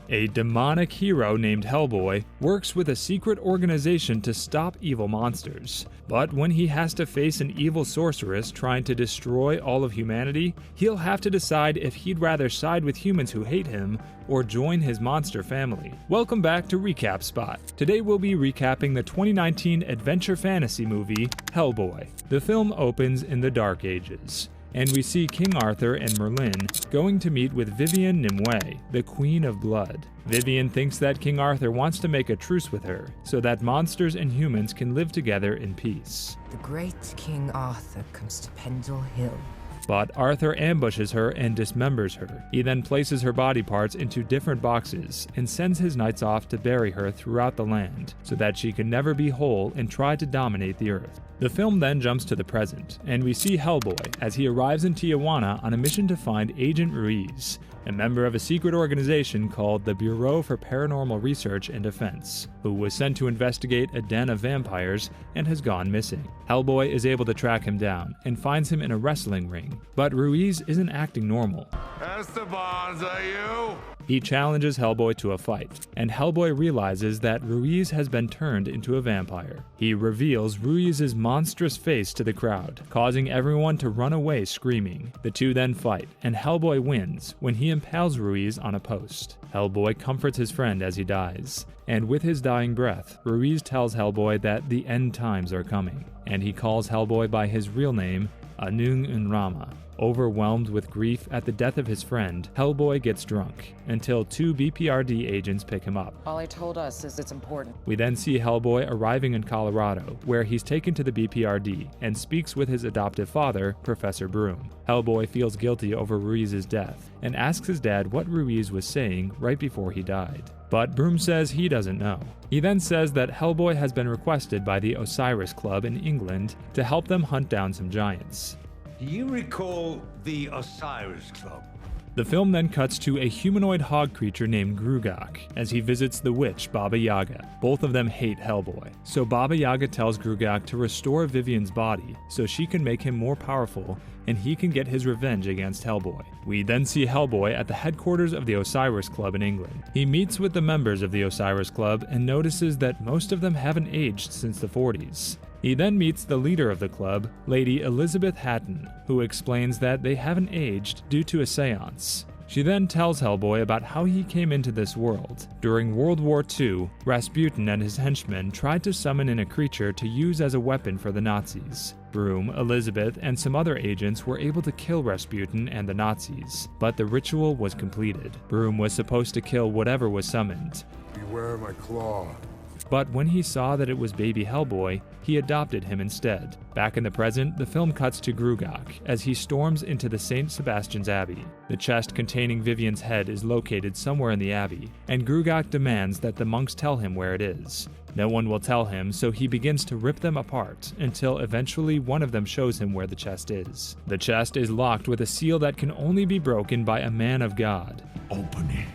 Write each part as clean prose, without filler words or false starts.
A demonic hero named Hellboy works with a secret organization to stop evil monsters. But when he has to face an evil sorceress trying to destroy all of humanity, he'll have to decide if he'd rather side with humans who hate him or join his monster family. Welcome back to Recap Spot. Today we'll be recapping the 2019 adventure fantasy movie Hellboy. The film opens in the Dark Ages, and we see King Arthur and Merlin going to meet with Vivienne Nimue, the Queen of Blood. Vivienne thinks that King Arthur wants to make a truce with her, so that monsters and humans can live together in peace. The great King Arthur comes to Pendle Hill. But Arthur ambushes her and dismembers her. He then places her body parts into different boxes and sends his knights off to bury her throughout the land, so that she can never be whole and try to dominate the earth. The film then jumps to the present, and we see Hellboy as he arrives in Tijuana on a mission to find Agent Ruiz, a member of a secret organization called the Bureau for Paranormal Research and Defense, who was sent to investigate a den of vampires and has gone missing. Hellboy is able to track him down and finds him in a wrestling ring, but Ruiz isn't acting normal. Esteban's, are you? He challenges Hellboy to a fight, and Hellboy realizes that Ruiz has been turned into a vampire. He reveals Ruiz's monstrous face to the crowd, causing everyone to run away screaming. The two then fight, and Hellboy wins when he impales Ruiz on a post. Hellboy comforts his friend as he dies, and with his dying breath, Ruiz tells Hellboy that the end times are coming, and he calls Hellboy by his real name, Anung Unrama. Overwhelmed with grief at the death of his friend, Hellboy gets drunk, until two BPRD agents pick him up. All he told us is it's important. We then see Hellboy arriving in Colorado, where he's taken to the BPRD and speaks with his adoptive father, Professor Broom. Hellboy feels guilty over Ruiz's death, and asks his dad what Ruiz was saying right before he died. But Broom says he doesn't know. He then says that Hellboy has been requested by the Osiris Club in England to help them hunt down some giants. Do you recall the Osiris Club? The film then cuts to a humanoid hog creature named Grugak as he visits the witch Baba Yaga. Both of them hate Hellboy, so Baba Yaga tells Grugak to restore Vivienne's body so she can make him more powerful and he can get his revenge against Hellboy. We then see Hellboy at the headquarters of the Osiris Club in England. He meets with the members of the Osiris Club and notices that most of them haven't aged since the 40s. He then meets the leader of the club, Lady Elizabeth Hatton, who explains that they haven't aged due to a seance. She then tells Hellboy about how he came into this world. During World War II, Rasputin and his henchmen tried to summon in a creature to use as a weapon for the Nazis. Broom, Elizabeth, and some other agents were able to kill Rasputin and the Nazis, but the ritual was completed. Broom was supposed to kill whatever was summoned. Beware my claw. But when he saw that it was baby Hellboy, he adopted him instead. Back in the present, the film cuts to Grugak as he storms into the St. Sebastian's Abbey. The chest containing Vivienne's head is located somewhere in the abbey, and Grugak demands that the monks tell him where it is. No one will tell him, so he begins to rip them apart until eventually one of them shows him where the chest is. The chest is locked with a seal that can only be broken by a man of God. Open it.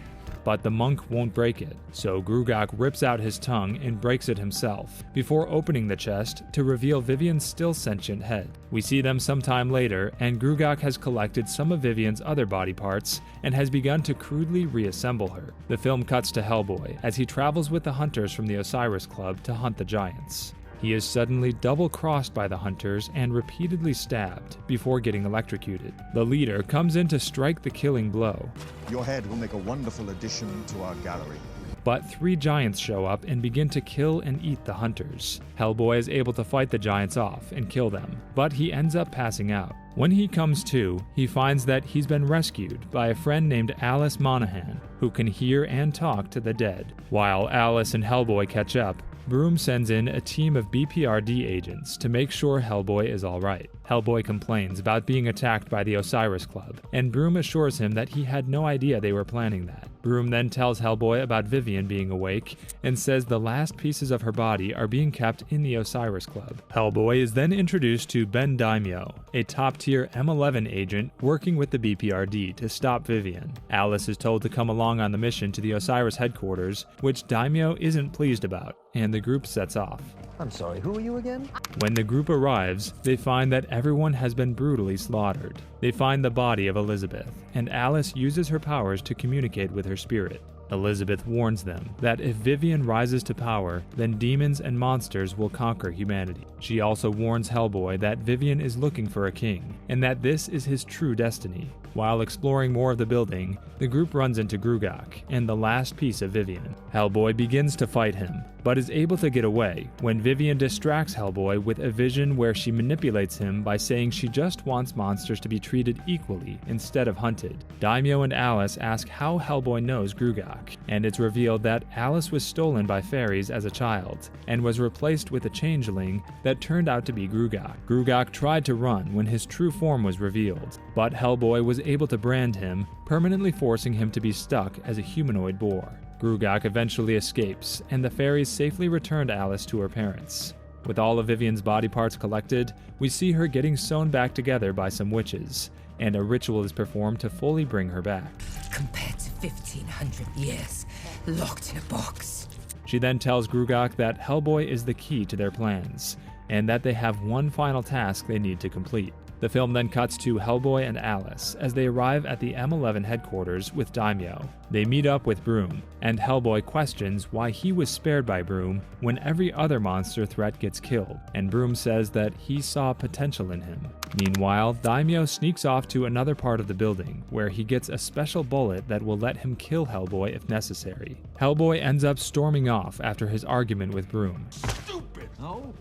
But the monk won't break it, so Grugak rips out his tongue and breaks it himself, before opening the chest to reveal Vivienne's still sentient head. We see them sometime later, and Grugak has collected some of Vivienne's other body parts and has begun to crudely reassemble her. The film cuts to Hellboy as he travels with the hunters from the Osiris Club to hunt the giants. He is suddenly double-crossed by the hunters and repeatedly stabbed before getting electrocuted. The leader comes in to strike the killing blow. Your head will make a wonderful addition to our gallery. But three giants show up and begin to kill and eat the hunters. Hellboy is able to fight the giants off and kill them, but he ends up passing out. When he comes to, he finds that he's been rescued by a friend named Alice Monaghan, who can hear and talk to the dead. While Alice and Hellboy catch up, Broom sends in a team of BPRD agents to make sure Hellboy is alright. Hellboy complains about being attacked by the Osiris Club, and Broom assures him that he had no idea they were planning that. Broom then tells Hellboy about Vivienne being awake, and says the last pieces of her body are being kept in the Osiris Club. Hellboy is then introduced to Ben Daimyo, a top-tier M11 agent working with the BPRD to stop Vivienne. Alice is told to come along on the mission to the Osiris headquarters, which Daimyo isn't pleased about, and the group sets off. I'm sorry, who are you again? When the group arrives, they find that everyone has been brutally slaughtered. They find the body of Elizabeth, and Alice uses her powers to communicate with her spirit. Elizabeth warns them that if Vivian rises to power, then demons and monsters will conquer humanity. She also warns Hellboy that Vivian is looking for a king, and that this is his true destiny. While exploring more of the building, the group runs into Grugak and the last piece of Vivian. Hellboy begins to fight him, but is able to get away when Vivian distracts Hellboy with a vision where she manipulates him by saying she just wants monsters to be treated equally instead of hunted. Daimyo and Alice ask how Hellboy knows Grugak, and it's revealed that Alice was stolen by fairies as a child and was replaced with a changeling that turned out to be Grugak. Grugak tried to run when his true form was revealed, but Hellboy was able to brand him, permanently forcing him to be stuck as a humanoid boar. Grugak eventually escapes, and the fairies safely returned Alice to her parents. With all of Vivian's body parts collected, we see her getting sewn back together by some witches, and a ritual is performed to fully bring her back. Compared to 1,500 years, locked in a box. She then tells Grugak that Hellboy is the key to their plans, and that they have one final task they need to complete. The film then cuts to Hellboy and Alice as they arrive at the M11 headquarters with Daimyo. They meet up with Broom, and Hellboy questions why he was spared by Broom when every other monster threat gets killed, and Broom says that he saw potential in him. Meanwhile, Daimyo sneaks off to another part of the building, where he gets a special bullet that will let him kill Hellboy if necessary. Hellboy ends up storming off after his argument with Broom. Stupid! No?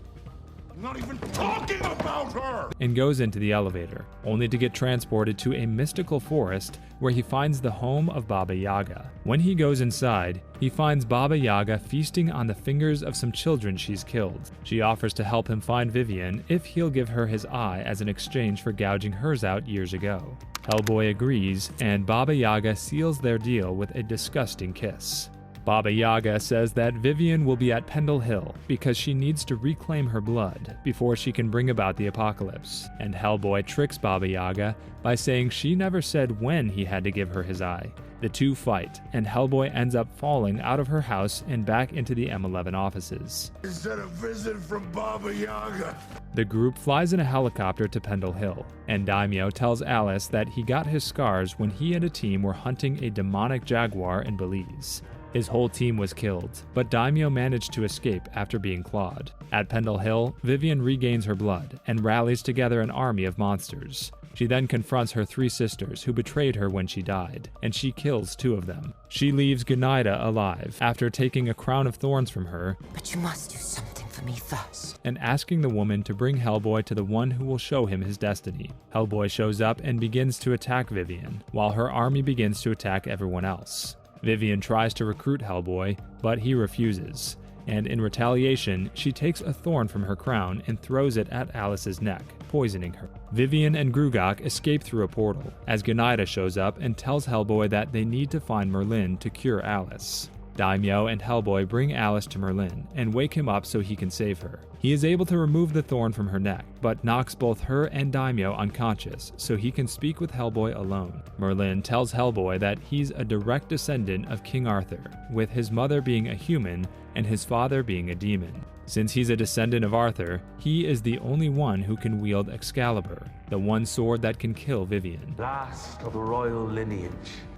Not even talking about her! And goes into the elevator, only to get transported to a mystical forest where he finds the home of Baba Yaga. When he goes inside, he finds Baba Yaga feasting on the fingers of some children she's killed. She offers to help him find Vivian if he'll give her his eye as an exchange for gouging hers out years ago. Hellboy agrees, and Baba Yaga seals their deal with a disgusting kiss. Baba Yaga says that Vivian will be at Pendle Hill because she needs to reclaim her blood before she can bring about the apocalypse, and Hellboy tricks Baba Yaga by saying she never said when he had to give her his eye. The two fight, and Hellboy ends up falling out of her house and back into the M11 offices. Is that a visit from Baba Yaga? The group flies in a helicopter to Pendle Hill, and Daimyo tells Alice that he got his scars when he and a team were hunting a demonic jaguar in Belize. His whole team was killed, but Daimyo managed to escape after being clawed. At Pendle Hill, Vivian regains her blood and rallies together an army of monsters. She then confronts her three sisters who betrayed her when she died, and she kills two of them. She leaves Gunaida alive after taking a crown of thorns from her, But you must do something for me first. and asking the woman to bring Hellboy to the one who will show him his destiny. Hellboy shows up and begins to attack Vivian, while her army begins to attack everyone else. Vivian tries to recruit Hellboy, but he refuses, and in retaliation, she takes a thorn from her crown and throws it at Alice's neck, poisoning her. Vivian and Grugak escape through a portal, as Gunaida shows up and tells Hellboy that they need to find Merlin to cure Alice. Daimyo and Hellboy bring Alice to Merlin and wake him up so he can save her. He is able to remove the thorn from her neck, but knocks both her and Daimyo unconscious so he can speak with Hellboy alone. Merlin tells Hellboy that he's a direct descendant of King Arthur, with his mother being a human and his father being a demon. Since he's a descendant of Arthur, he is the only one who can wield Excalibur, the one sword that can kill Vivian. Last of the royal lineage.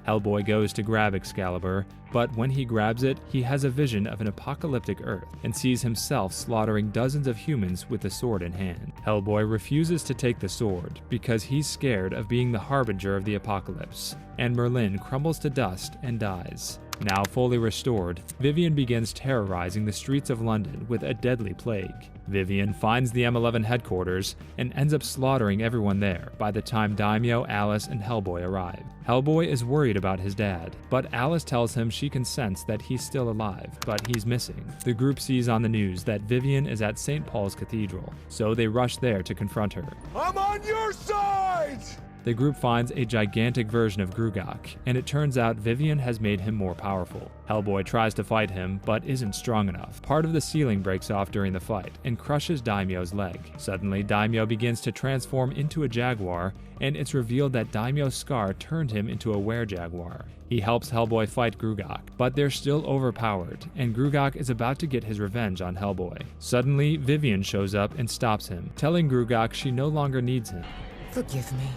Hellboy goes to grab Excalibur, but when he grabs it, he has a vision of an apocalyptic Earth and sees himself slaughtering dozens of humans with the sword in hand. Hellboy refuses to take the sword because he's scared of being the harbinger of the apocalypse, and Merlin crumbles to dust and dies. Now fully restored, Vivian begins terrorizing the streets of London with a deadly plague. Vivian finds the M11 headquarters and ends up slaughtering everyone there by the time Daimyo, Alice, and Hellboy arrive. Hellboy is worried about his dad, but Alice tells him she can sense that he's still alive, but he's missing. The group sees on the news that Vivian is at St. Paul's Cathedral, so they rush there to confront her. I'm on your side! The group finds a gigantic version of Grugak, and it turns out Vivian has made him more powerful. Hellboy tries to fight him, but isn't strong enough. Part of the ceiling breaks off during the fight and crushes Daimyo's leg. Suddenly, Daimyo begins to transform into a jaguar, and it's revealed that Daimyo's scar turned him into a were-jaguar. He helps Hellboy fight Grugak, but they're still overpowered, and Grugak is about to get his revenge on Hellboy. Suddenly, Vivian shows up and stops him, telling Grugak she no longer needs him, Forgive me.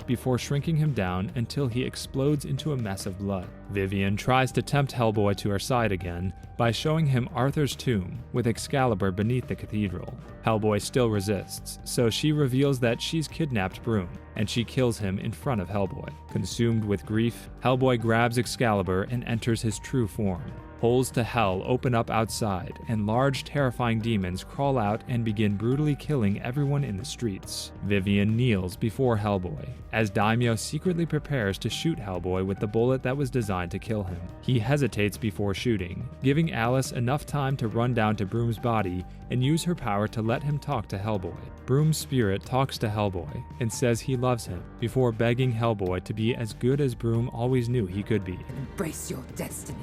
before shrinking him down until he explodes into a mess of blood. Vivian tries to tempt Hellboy to her side again by showing him Arthur's tomb with Excalibur beneath the cathedral. Hellboy still resists, so she reveals that she's kidnapped Broom, and she kills him in front of Hellboy. Consumed with grief, Hellboy grabs Excalibur and enters his true form. Holes to hell open up outside, and large, terrifying demons crawl out and begin brutally killing everyone in the streets. Vivian kneels before Hellboy, as Daimyo secretly prepares to shoot Hellboy with the bullet that was designed to kill him. He hesitates before shooting, giving Alice enough time to run down to Broom's body and use her power to let him talk to Hellboy. Broom's spirit talks to Hellboy and says he loves him, before begging Hellboy to be as good as Broom always knew he could be. Embrace your destiny.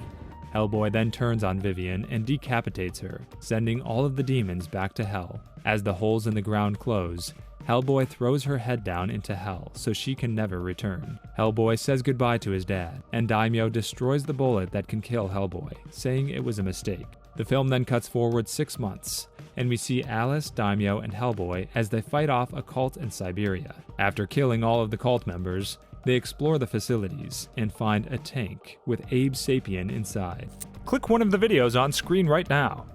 Hellboy then turns on Vivian and decapitates her, sending all of the demons back to hell. As the holes in the ground close, Hellboy throws her head down into hell so she can never return. Hellboy says goodbye to his dad, and Daimyo destroys the bullet that can kill Hellboy, saying it was a mistake. The film then cuts forward 6 months, and we see Alice, Daimyo, and Hellboy as they fight off a cult in Siberia. After killing all of the cult members, they explore the facilities and find a tank with Abe Sapien inside. Click one of the videos on screen right now